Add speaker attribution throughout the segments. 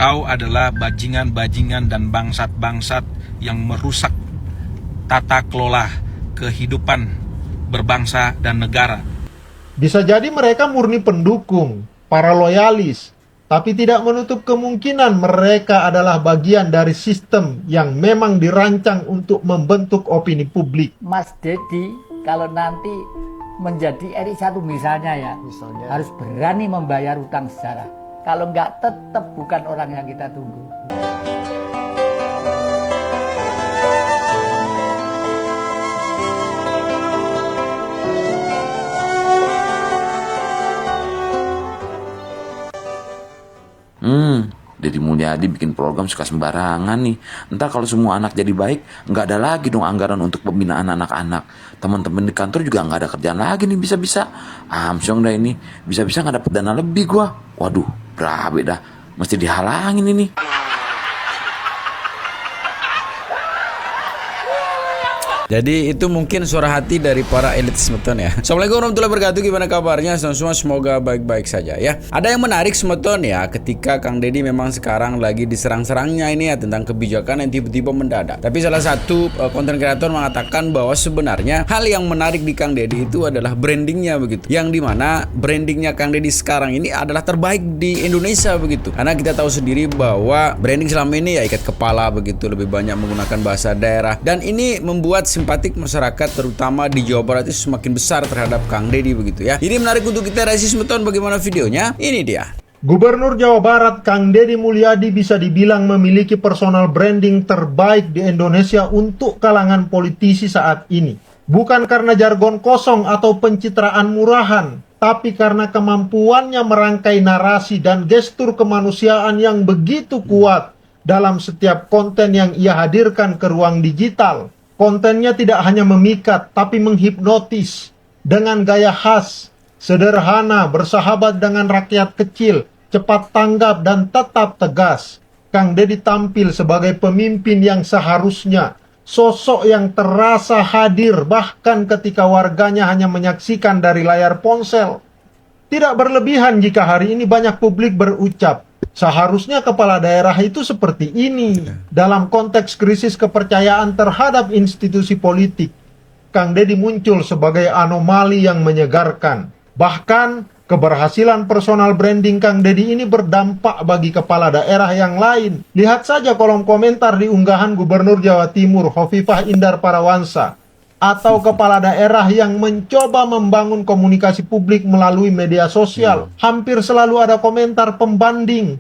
Speaker 1: Kau adalah bajingan-bajingan dan bangsat-bangsat yang merusak tata kelola kehidupan berbangsa dan negara.
Speaker 2: Bisa jadi mereka murni pendukung, para loyalis, tapi tidak menutup kemungkinan mereka adalah bagian dari sistem yang memang dirancang untuk membentuk opini publik.
Speaker 3: Mas Dedi kalau nanti menjadi RI1 misalnya ya, harus berani membayar utang sejarah. Kalau enggak, tetap bukan orang yang kita tunggu.
Speaker 4: Deddy Mulyadi bikin program suka sembarangan nih. Ntar kalau semua anak jadi baik, nggak ada lagi dong anggaran untuk pembinaan anak-anak. Teman-teman di kantor juga nggak ada kerjaan lagi nih, bisa-bisa amsyong dah ini. Bisa-bisa nggak dapet dana lebih gua. Waduh, berabe dah. Mesti dihalangin ini.
Speaker 5: Jadi itu mungkin suara hati dari para elit Semeton ya. Assalamualaikum warahmatullahi wabarakatuh. Gimana kabarnya semua? Semoga baik-baik saja ya. Ada yang menarik Semeton ya, ketika Kang Deddy memang sekarang lagi diserang-serangnya ini ya tentang kebijakan yang tiba-tiba mendadak. Tapi salah satu konten kreator mengatakan bahwa sebenarnya hal yang menarik di Kang Deddy itu adalah brandingnya begitu. Yang dimana brandingnya Kang Deddy sekarang ini adalah terbaik di Indonesia begitu. Karena kita tahu sendiri bahwa branding selama ini ya ikat kepala begitu, lebih banyak menggunakan bahasa daerah. Dan ini membuat simpatik masyarakat terutama di Jawa Barat itu semakin besar terhadap Kang Deddy begitu ya. Ini menarik untuk kita reaksi Semeton. Bagaimana videonya? Ini dia.
Speaker 2: Gubernur Jawa Barat Kang Deddy Mulyadi bisa dibilang memiliki personal branding terbaik di Indonesia untuk kalangan politisi saat ini. Bukan karena jargon kosong atau pencitraan murahan, tapi karena kemampuannya merangkai narasi dan gestur kemanusiaan yang begitu kuat dalam setiap konten yang ia hadirkan ke ruang digital. Kontennya tidak hanya memikat, tapi menghipnotis. Dengan gaya khas, sederhana, bersahabat dengan rakyat kecil, cepat tanggap dan tetap tegas. Kang Deddy tampil sebagai pemimpin yang seharusnya, sosok yang terasa hadir bahkan ketika warganya hanya menyaksikan dari layar ponsel. Tidak berlebihan jika hari ini banyak publik berucap, seharusnya kepala daerah itu seperti ini. Dalam konteks krisis kepercayaan terhadap institusi politik, Kang Deddy muncul sebagai anomali yang menyegarkan. Bahkan, keberhasilan personal branding Kang Deddy ini berdampak bagi kepala daerah yang lain. Lihat saja kolom komentar di unggahan Gubernur Jawa Timur Hovifah Indar Parawansa, atau kepala daerah yang mencoba membangun komunikasi publik melalui media sosial. Hampir selalu ada komentar pembanding.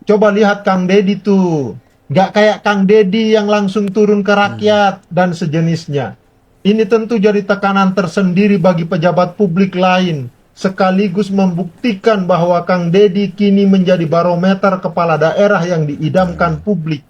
Speaker 2: Coba lihat Kang Deddy tuh, nggak kayak Kang Deddy yang langsung turun ke rakyat dan sejenisnya. Ini tentu jadi tekanan tersendiri bagi pejabat publik lain, sekaligus membuktikan bahwa Kang Deddy kini menjadi barometer kepala daerah yang diidamkan publik.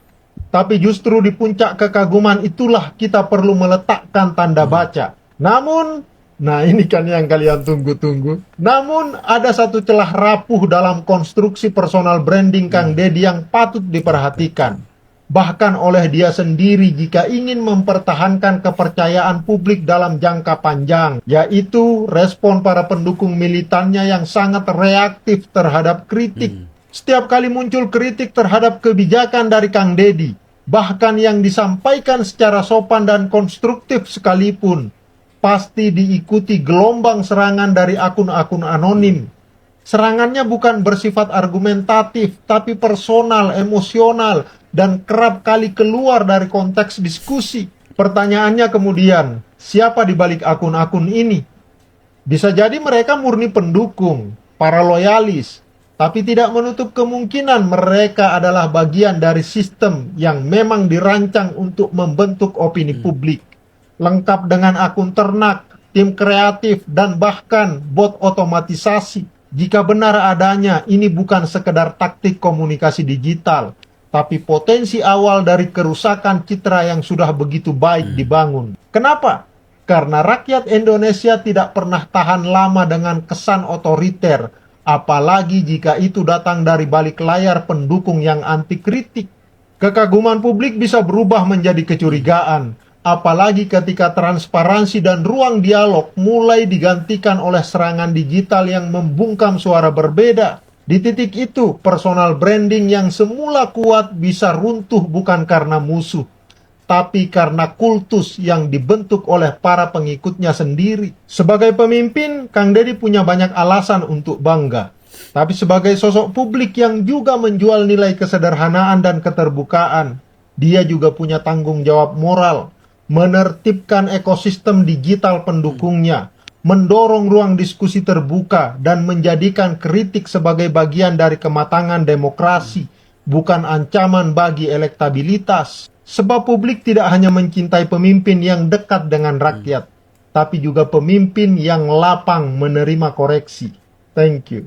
Speaker 2: Tapi justru di puncak kekaguman itulah kita perlu meletakkan tanda baca. Namun, nah ini kan yang kalian tunggu-tunggu. Namun ada satu celah rapuh dalam konstruksi personal branding Kang Deddy yang patut diperhatikan. Bahkan oleh dia sendiri jika ingin mempertahankan kepercayaan publik dalam jangka panjang, yaitu respon para pendukung militannya yang sangat reaktif terhadap kritik. Setiap kali muncul kritik terhadap kebijakan dari Kang Deddy, bahkan yang disampaikan secara sopan dan konstruktif sekalipun, pasti diikuti gelombang serangan dari akun-akun anonim. Serangannya bukan bersifat argumentatif, tapi personal, emosional, dan kerap kali keluar dari konteks diskusi. Pertanyaannya kemudian, siapa di balik akun-akun ini? Bisa jadi mereka murni pendukung, para loyalis, tapi tidak menutup kemungkinan mereka adalah bagian dari sistem yang memang dirancang untuk membentuk opini publik. Lengkap dengan akun ternak, tim kreatif, dan bahkan bot otomatisasi. Jika benar adanya, ini bukan sekedar taktik komunikasi digital, tapi potensi awal dari kerusakan citra yang sudah begitu baik dibangun. Kenapa? Karena rakyat Indonesia tidak pernah tahan lama dengan kesan otoriter, apalagi jika itu datang dari balik layar pendukung yang anti kritik. Kekaguman publik bisa berubah menjadi kecurigaan, apalagi ketika transparansi dan ruang dialog mulai digantikan oleh serangan digital yang membungkam suara berbeda. Di titik itu, personal branding yang semula kuat bisa runtuh bukan karena musuh, tapi karena kultus yang dibentuk oleh para pengikutnya sendiri. Sebagai pemimpin, Kang Deddy punya banyak alasan untuk bangga. Tapi sebagai sosok publik yang juga menjual nilai kesederhanaan dan keterbukaan, dia juga punya tanggung jawab moral, menertibkan ekosistem digital pendukungnya, mendorong ruang diskusi terbuka, dan menjadikan kritik sebagai bagian dari kematangan demokrasi, bukan ancaman bagi elektabilitas. Sebab publik tidak hanya mencintai pemimpin yang dekat dengan rakyat, tapi juga pemimpin yang lapang menerima koreksi. Thank you.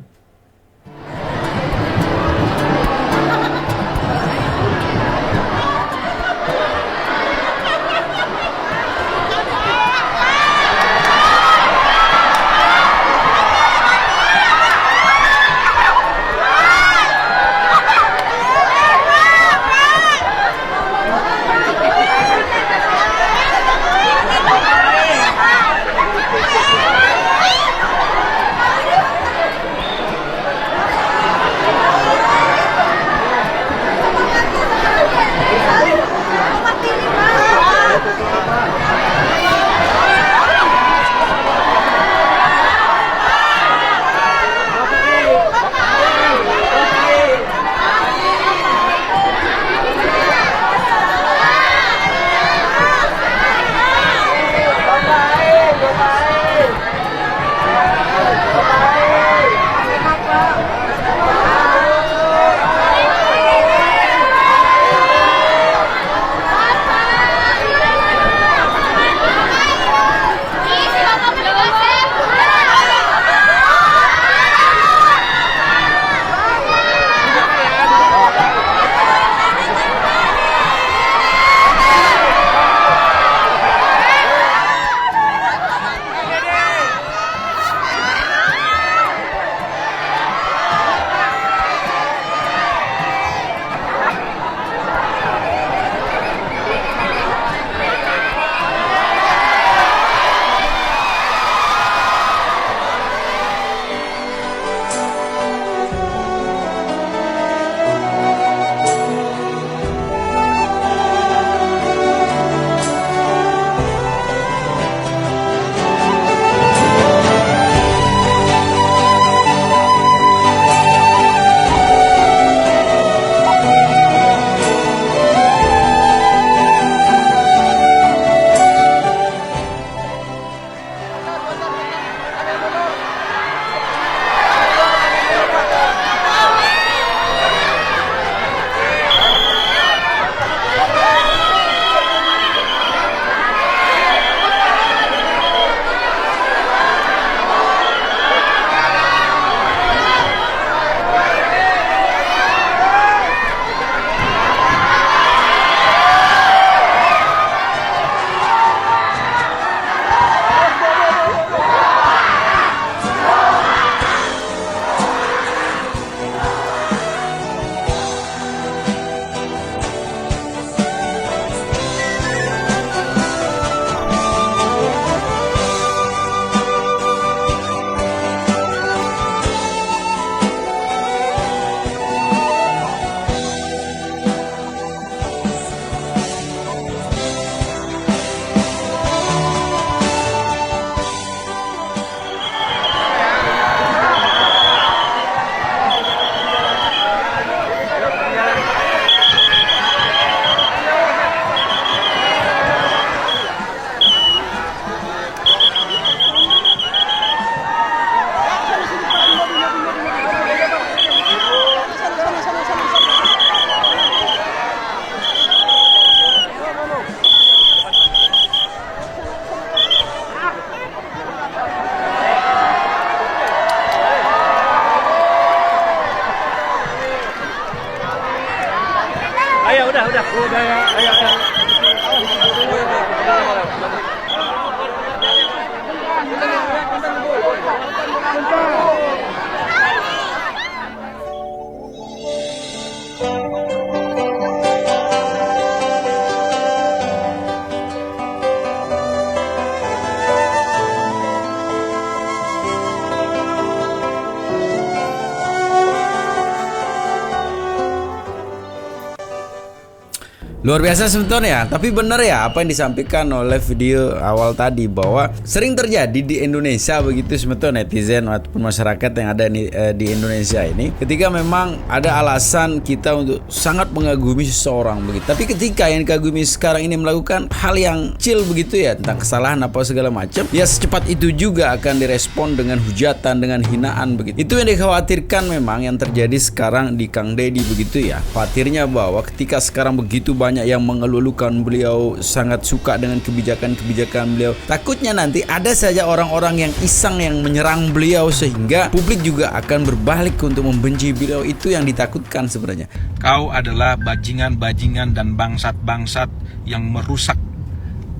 Speaker 5: Luar biasa sebetulnya, tapi benar ya apa yang disampaikan oleh video awal tadi bahwa sering terjadi di Indonesia begitu sebetulnya netizen ataupun masyarakat yang ada di Indonesia ini ketika memang ada alasan kita untuk sangat mengagumi seseorang begitu. Tapi ketika yang dikagumi sekarang ini melakukan hal yang kecil begitu ya tentang kesalahan apa segala macam, ya secepat itu juga akan direspon dengan hujatan, dengan hinaan begitu. Itu yang dikhawatirkan memang yang terjadi sekarang di Kang Deddy begitu ya. Khawatirnya bahwa ketika sekarang begitu banyak yang mengeluhkan beliau sangat suka dengan kebijakan-kebijakan beliau, takutnya nanti ada saja orang-orang yang iseng yang menyerang beliau sehingga publik juga akan berbalik untuk membenci beliau. Itu yang ditakutkan sebenarnya.
Speaker 1: Kau adalah bajingan-bajingan dan bangsat-bangsat yang merusak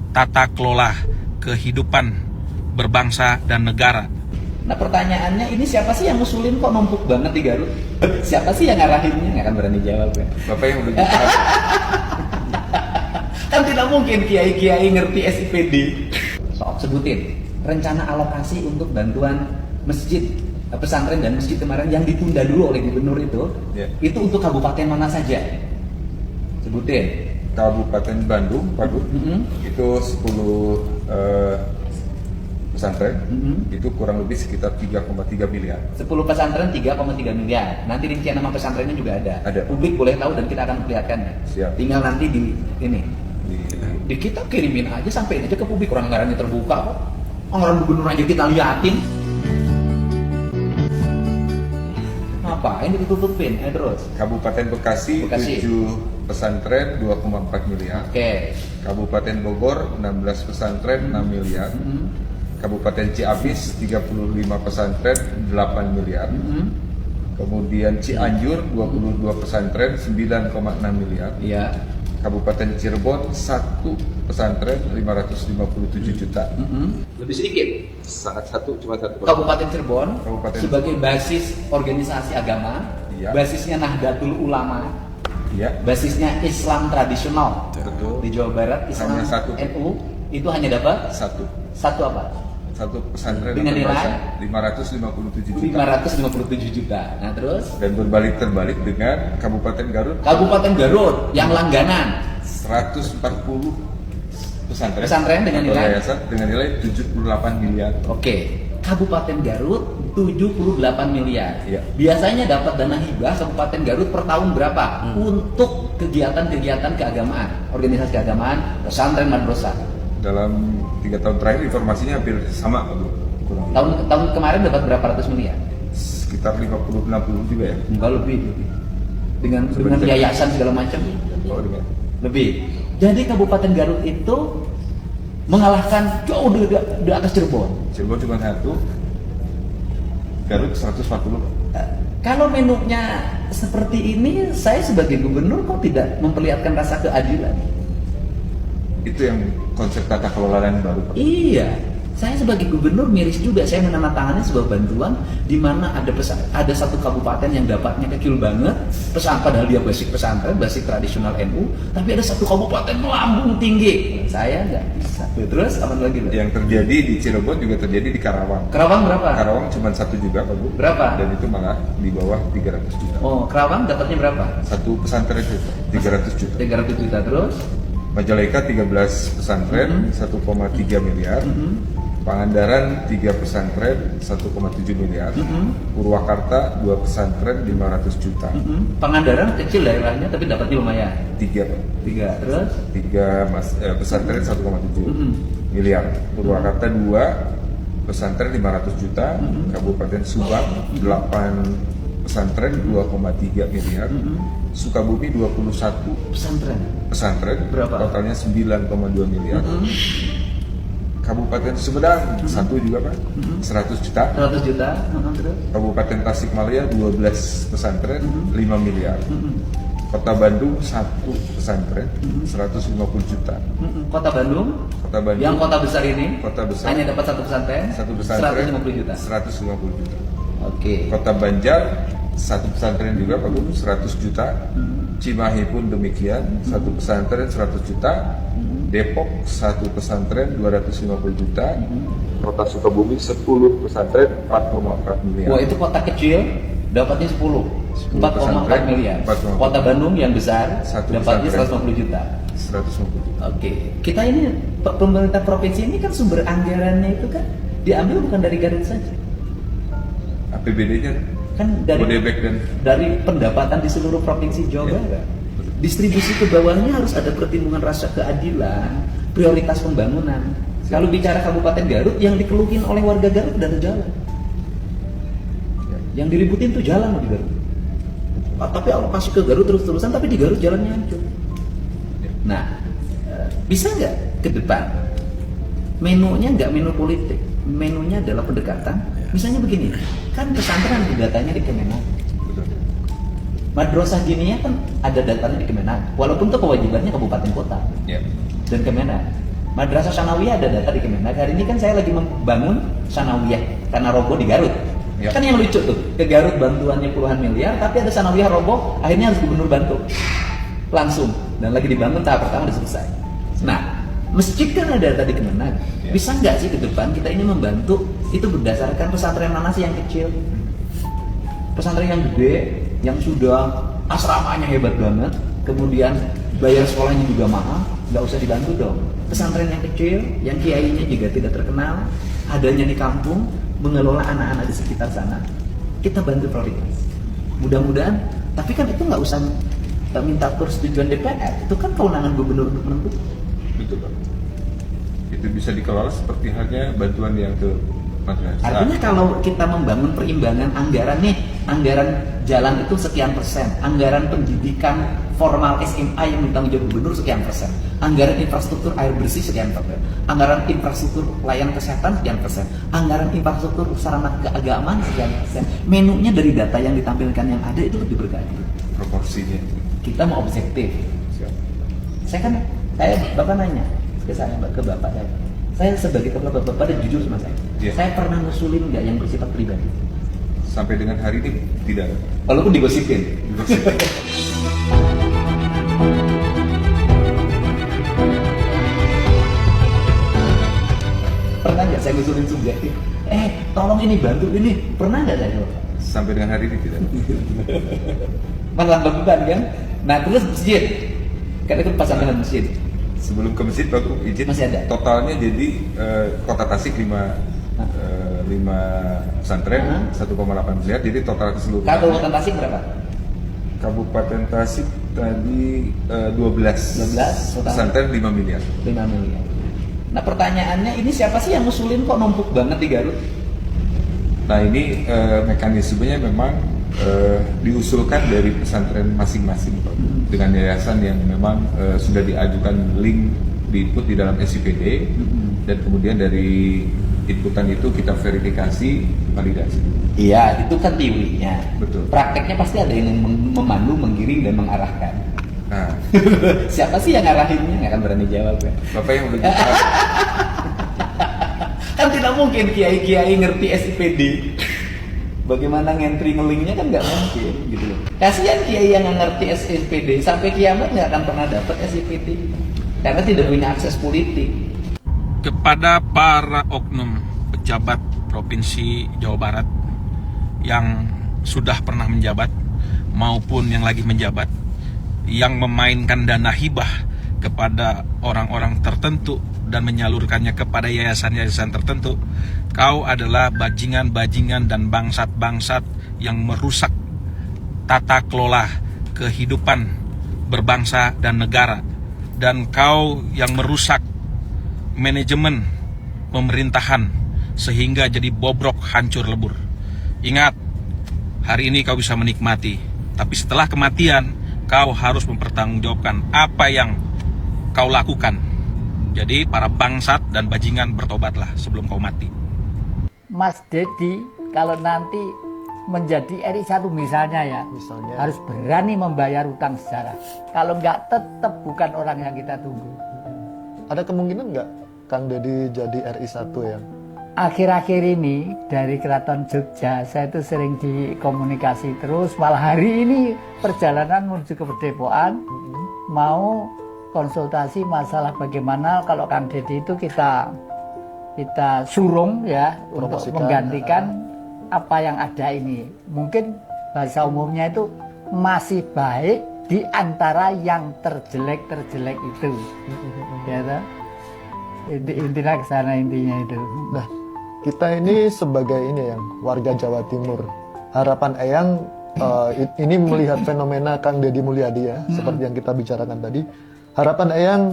Speaker 1: tata kelola kehidupan berbangsa dan negara.
Speaker 6: Nah pertanyaannya ini siapa sih yang ngusulin kok numpuk banget di Garut? Siapa sih yang ngarahinnya? Nggak akan berani jawab ya.
Speaker 7: Bapak yang udah gitu.
Speaker 6: Kan tidak mungkin kiai-kiai ngerti SIPD. Sok sebutin rencana alokasi untuk bantuan masjid, pesantren dan masjid kemarin yang ditunda dulu oleh gubernur itu, itu untuk kabupaten mana saja? Sebutin.
Speaker 7: Kabupaten Bandung, itu 10 pesantren, itu kurang lebih sekitar 3,3 miliar.
Speaker 6: 10 pesantren 3,3 miliar. Nanti rincian nama pesantrennya juga ada. Publik boleh tahu dan kita akan perlihatkan.
Speaker 7: Siap.
Speaker 6: Tinggal nanti di kita kirimin aja, sampai aja ke publik. Orang anggarannya terbuka kok. Anggaran gubernur aja kita liatin. Ngapain ditutupin? Terus.
Speaker 7: Kabupaten Bekasi 7 pesantren 2,4 miliar.
Speaker 6: Oke.
Speaker 7: Kabupaten Bogor 16 pesantren 6 miliar. Kabupaten Ciamis 35 pesantren 8 miliar. Kemudian Cianjur 22 pesantren 9,6 miliar.
Speaker 6: Iya.
Speaker 7: Kabupaten Cirebon 1 pesantren 557 juta.
Speaker 6: Lebih sedikit.
Speaker 7: Sangat cuma satu.
Speaker 6: Kabupaten Cirebon
Speaker 7: Kabupaten
Speaker 6: sebagai basis organisasi agama,
Speaker 7: Iya.
Speaker 6: basisnya Nahdlatul Ulama,
Speaker 7: Iya.
Speaker 6: basisnya Islam tradisional.
Speaker 7: Betul.
Speaker 6: Di Jawa Barat Islam
Speaker 7: Hanya satu.
Speaker 6: NU itu hanya dapat
Speaker 7: Satu
Speaker 6: apa?
Speaker 7: pesantren
Speaker 6: Dengan nilai
Speaker 7: 557 juta.
Speaker 6: 557 juta. Nah terus
Speaker 7: Dan terbalik dengan Kabupaten Garut
Speaker 6: Kabupaten Garut yang langganan
Speaker 7: 140 pesantren
Speaker 6: dengan
Speaker 7: atau
Speaker 6: nilai
Speaker 7: yayasan dengan nilai 78 miliar.
Speaker 6: Oke, Kabupaten Garut 78 miliar.
Speaker 7: Iya.
Speaker 6: Biasanya dapat dana hibah Kabupaten Garut per tahun berapa untuk kegiatan-kegiatan keagamaan, organisasi keagamaan, pesantren madrasah?
Speaker 7: Dalam 3 tahun terakhir informasinya hampir sama, Pak. Kurang lebih.
Speaker 6: Tahun kemarin dapat berapa ratus miliar?
Speaker 7: Sekitar 50-60 juga ya.
Speaker 6: Enggak lebih. Dengan yayasan segala macam.
Speaker 7: Oh, dengan.
Speaker 6: Lebih. Jadi Kabupaten Garut itu mengalahkan jauh di atas Cirebon.
Speaker 7: Cirebon cuma 1, Garut 140.
Speaker 6: Kalau menunya seperti ini, saya sebagai gubernur kok tidak memperlihatkan rasa keadilan?
Speaker 7: Itu yang konsep tata kelola yang baru, Pak.
Speaker 6: Iya, saya sebagai gubernur miris juga. Saya menandatangani sebuah bantuan di mana ada satu kabupaten yang dapatnya kecil banget, padahal dia basic pesantren, basic tradisional NU, tapi ada satu kabupaten melambung tinggi. Saya nggak bisa. Terus apa lagi?
Speaker 7: Yang terjadi di Cirebon juga terjadi di Karawang.
Speaker 6: Karawang berapa?
Speaker 7: Karawang cuma 1 juga, Pak Bu.
Speaker 6: Berapa?
Speaker 7: Dan itu malah di bawah 300 juta.
Speaker 6: Oh, Karawang dapatnya berapa?
Speaker 7: Satu pesantren itu 300 juta.
Speaker 6: 300 juta terus.
Speaker 7: Majalengka 13 pesantren 1,3 miliar. Pangandaran 3 pesantren 1,7 miliar. Purwakarta 2 pesantren 500 juta.
Speaker 6: Pangandaran kecil daerahnya tapi dapatnya lumayan.
Speaker 7: 3 Pak.
Speaker 6: 3 terus.
Speaker 7: 3 pesantren 1,7 miliar. Purwakarta 2 pesantren 500 juta. Kabupaten Subang 8 pesantren 2,3 miliar. Sukabumi 21 pesantren
Speaker 6: berapa?
Speaker 7: totalnya 9,2 miliar. Kabupaten Sumedang 1 juga, Pak, 100 juta.
Speaker 6: 100 juta. Terus.
Speaker 7: Kabupaten Tasikmalaya 12 pesantren 5 miliar. Kota Bandung 1 pesantren 150 juta.
Speaker 6: Kota Bandung yang kota besar ini
Speaker 7: Kota besar.
Speaker 6: hanya dapat 1 pesantren 150 juta.
Speaker 7: 150 juta.
Speaker 6: Oke.
Speaker 7: Kota Banjar 1 pesantren juga, Pak Gubernur, 100 juta. Cimahi pun demikian, 1 pesantren 100 juta. Depok 1 pesantren 250 juta. Kota Sukabumi 10 pesantren 4,4 miliar.
Speaker 6: Wah, itu kota kecil dapatnya 10. 4,4 miliar.
Speaker 7: 4,4.
Speaker 6: Kota Bandung yang besar
Speaker 7: Satu
Speaker 6: dapatnya
Speaker 7: pesantren.
Speaker 6: 150 juta.
Speaker 7: 150 juta.
Speaker 6: Oke, kita ini pemerintah provinsi ini kan sumber anggarannya itu kan diambil bukan dari Garut saja,
Speaker 7: APBD-nya
Speaker 6: kan
Speaker 7: Bodebek dan
Speaker 6: dari pendapatan di seluruh provinsi Jawa
Speaker 7: Ya.
Speaker 6: Barat. Distribusi ke bawahnya harus ada pertimbangan rasa keadilan, prioritas pembangunan. Kalau bicara Kabupaten Garut, yang dikeluhin oleh warga Garut dan jalan. Yang diributin tuh jalan di Garut. Tapi alokasi ke Garut terus-terusan, tapi di Garut jalannya hancur. Nah, bisa nggak ke depan menunya nggak menu politik, menunya adalah pendekatan. Misalnya begini, kan pesantren di datanya di Kemenag,
Speaker 7: betul.
Speaker 6: madrasah diniyah kan ada datanya di Kemenag, walaupun itu kewajibannya kabupaten kota
Speaker 7: Ya.
Speaker 6: dan Kemenag. Madrasah Sanawiyah ada data di Kemenag. Hari ini kan saya lagi membangun Sanawiyah karena roboh di Garut.
Speaker 7: Ya.
Speaker 6: Kan yang lucu tuh, ke Garut bantuannya puluhan miliar, tapi ada Sanawiyah roboh, akhirnya harus gubernur bantu langsung, dan lagi dibangun tahap pertama udah selesai. Nah, masjid kan ada data di Kemenag.
Speaker 7: Ya.
Speaker 6: Bisa nggak sih ke depan kita ini membantu itu berdasarkan pesantren mana sih yang kecil, pesantren yang gede, yang sudah asramanya hebat banget, kemudian bayar sekolahnya juga mahal, nggak usah dibantu dong. Pesantren yang kecil, yang kiainya juga tidak terkenal, adanya di kampung, mengelola anak-anak di sekitar sana, kita bantu prioritas. Mudah-mudahan, tapi kan itu nggak usah minta persetujuan DPR, itu kan kewenangan gubernur untuk menentukan.
Speaker 7: Betul, Pak. Itu bisa dikelola seperti halnya bantuan yang ke madrasah.
Speaker 6: Artinya kalau kita membangun perimbangan anggaran nih, anggaran jalan itu sekian persen, anggaran pendidikan formal SMA yang ditanggung jawab gubernur sekian persen, anggaran infrastruktur air bersih sekian persen, anggaran infrastruktur layanan kesehatan sekian persen, anggaran infrastruktur sarana keagamaan sekian persen. Menunya dari data yang ditampilkan yang ada itu lebih berkeadilan.
Speaker 7: Proporsinya.
Speaker 6: Kita mau objektif.
Speaker 7: Siap.
Speaker 6: Saya Bapak nanya ke saya, ke Bapak saya sebagai kepala Bapak dan jujur sama saya.
Speaker 7: Iya.
Speaker 6: Saya pernah ngusulin nggak yang bersifat pribadi?
Speaker 7: Sampai dengan hari ini tidak.
Speaker 6: Walaupun digosipin. Pernah nggak saya ngusulin subjektif? Tolong ini bantu ini. Pernah nggak saya?
Speaker 7: Sampai dengan hari ini tidak.
Speaker 6: Malah beban kan? Nah terus masjid, kan itu pasangan masjid.
Speaker 7: Sebelum ke masjid, Pak, izin.
Speaker 6: Masih ada?
Speaker 7: Totalnya jadi Kota Tasik 5 pesantren, 1,8 miliar. Jadi total keseluruhan.
Speaker 6: Kabupaten Tasik berapa?
Speaker 7: Kabupaten Tasik tadi 12
Speaker 6: total.
Speaker 7: pesantren 5 miliar.
Speaker 6: 5 miliar. Nah pertanyaannya, ini siapa sih yang ngusulin kok numpuk banget di Garut?
Speaker 7: Nah ini mekanismenya memang diusulkan dari pesantren masing-masing, Pak, dengan yayasan yang memang sudah diajukan link di-input di dalam SIPD, dan kemudian dari inputan itu kita verifikasi, validasi.
Speaker 6: Iya, itu kan teorinya.
Speaker 7: Betul.
Speaker 6: Prakteknya pasti ada yang memandu, menggiring, dan mengarahkan.
Speaker 7: Nah,
Speaker 6: Siapa sih yang ngarahinnya? Nggak akan berani jawab ya.
Speaker 7: Bapak yang udah kita
Speaker 6: Kan tidak mungkin kiai-kiai ngerti SIPD. Bagaimana ngentri ngelingnya kan nggak mungkin gitu loh. Kasihan kiai yang nggak ngerti SIPD, sampai kiamat nggak akan pernah dapat SIPD karena tidak punya akses politik.
Speaker 1: Kepada para oknum pejabat Provinsi Jawa Barat yang sudah pernah menjabat maupun yang lagi menjabat, yang memainkan dana hibah kepada orang-orang tertentu dan menyalurkannya kepada yayasan-yayasan tertentu, kau adalah bajingan-bajingan dan bangsat-bangsat yang merusak tata kelola kehidupan berbangsa dan negara, dan kau yang merusak manajemen pemerintahan sehingga jadi bobrok, hancur lebur. Ingat, hari ini kau bisa menikmati, tapi setelah kematian kau harus mempertanggungjawabkan apa yang kau lakukan. Jadi para bangsat dan bajingan, bertobatlah sebelum kau mati.
Speaker 3: Mas Dedi kalau nanti menjadi RI 1 misalnya ya, harus berani membayar utang sejarah. Kalau nggak, tetap bukan orang yang kita tunggu.
Speaker 8: Ada kemungkinan nggak Kang Dedi jadi RI 1 ya?
Speaker 3: Akhir-akhir ini dari Keraton Jogja saya itu sering dikomunikasi terus. Malah hari ini perjalanan menuju ke Perdepoan mau konsultasi masalah bagaimana kalau Kang Dedi itu kita surung ya untuk menggantikan apa yang ada ini. Mungkin bahasa umumnya itu masih baik di antara yang terjelek-terjelek itu. Ya toh? Intinya ke sana intinya itu.
Speaker 8: Nah, kita ini sebagai ini yang warga Jawa Timur, harapan Eyang ini melihat fenomena Kang Deddy Mulyadi ya, seperti yang kita bicarakan tadi. Harapan Eyang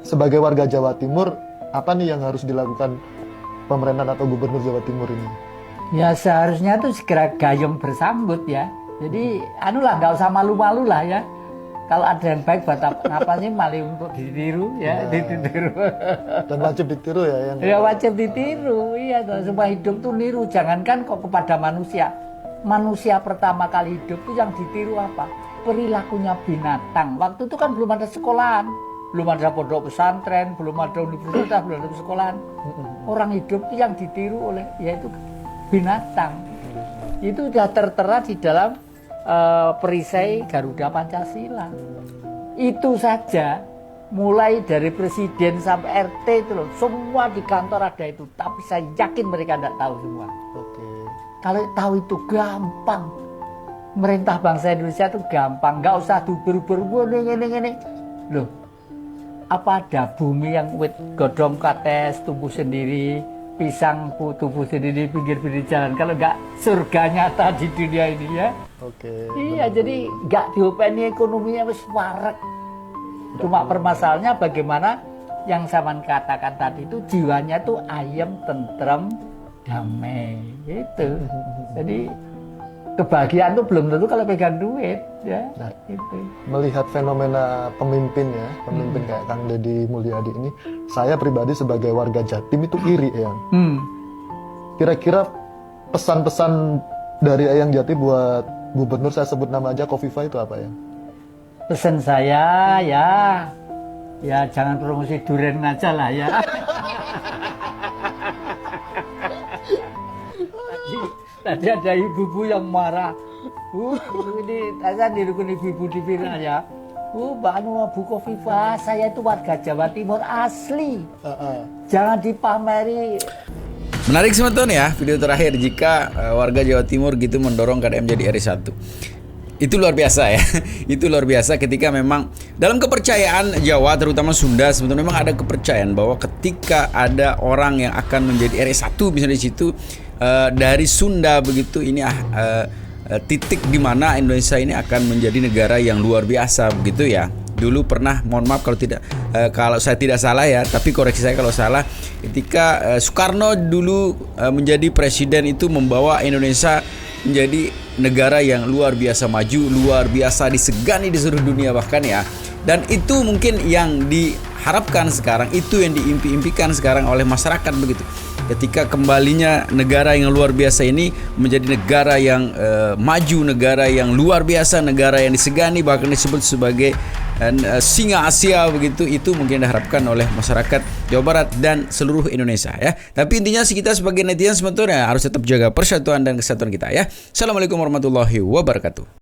Speaker 8: sebagai warga Jawa Timur, apa nih yang harus dilakukan pemerintahan atau gubernur Jawa Timur ini?
Speaker 3: Ya seharusnya tuh segera gayung bersambut ya. Jadi anulah, nggak usah malu-malu lah ya. Kalau ada yang baik buat apa sih malu untuk ditiru ya, ditiru.
Speaker 8: Dan wajib ditiru ya yang.
Speaker 3: Ya wajib ditiru, iya toh. Semua hidup tuh niru, jangankan kok kepada manusia. Manusia pertama kali hidup tuh yang ditiru apa? Perilakunya binatang. Waktu itu kan belum ada sekolahan, belum ada pondok pesantren, belum ada universitas, belum ada sekolahan. Orang hidup itu yang ditiru oleh yaitu binatang. Itu sudah tertera di dalam perisai Garuda Pancasila. Itu saja, mulai dari presiden sampai RT itu loh, semua di kantor ada itu. Tapi saya yakin mereka tidak tahu semua.
Speaker 8: Oke.
Speaker 3: Kalau tahu itu gampang. Merintah bangsa Indonesia itu gampang, nggak usah diuber-uber ini. Loh, apa ada bumi yang wit godong kates tumbuh sendiri, pisang tumbuh sendiri pinggir-pinggir jalan? Kalau nggak surga nyata di dunia ini ya.
Speaker 8: Oke.
Speaker 3: Iya, jadi nggak diopeni ekonominya wis warek. Cuma permasalahannya bagaimana yang saya katakan tadi itu jiwanya tuh ayem, tentrem, damai gitu. Jadi kebahagiaan tuh belum tentu kalau pegang duit ya.
Speaker 8: Nah,
Speaker 3: itu.
Speaker 8: melihat fenomena pemimpin ya, pemimpin kayak Kang Deddy Mulyadi ini, saya pribadi sebagai warga Jatim itu iri ya. Kira-kira pesan-pesan dari Eyang Jati buat gubernur, saya sebut nama aja, Kofifa, itu apa ya?
Speaker 3: Pesan saya ya jangan promosi durian aja lah ya. Tadi ada ibu-ibu yang marah. Ini saya dirukun ibu-ibu di Pira ya. Mbak Anu, Bu Kofifa, saya itu warga Jawa Timur asli. Jangan dipameri.
Speaker 5: Menarik semeton ya video terakhir, jika warga Jawa Timur gitu mendorong KDM jadi RI1. Itu luar biasa ya. Itu luar biasa ketika memang dalam kepercayaan Jawa, terutama Sunda, sebetulnya memang ada kepercayaan bahwa ketika ada orang yang akan menjadi RI1 misalnya di situ dari Sunda begitu, ini titik di mana Indonesia ini akan menjadi negara yang luar biasa begitu ya. Dulu pernah, mohon maaf kalau saya tidak salah ya, tapi koreksi saya kalau salah, ketika Soekarno dulu menjadi presiden itu membawa Indonesia menjadi negara yang luar biasa maju, luar biasa disegani di seluruh dunia bahkan ya. Dan itu mungkin yang diharapkan sekarang, itu yang diimpi-impikan sekarang oleh masyarakat begitu. Ketika kembalinya negara yang luar biasa ini menjadi negara yang maju, negara yang luar biasa, negara yang disegani, bahkan disebut sebagai singa Asia begitu, itu mungkin diharapkan oleh masyarakat Jawa Barat dan seluruh Indonesia ya. Tapi intinya kita sebagai netizen sebetulnya harus tetap jaga persatuan dan kesatuan kita ya. Assalamualaikum warahmatullahi wabarakatuh.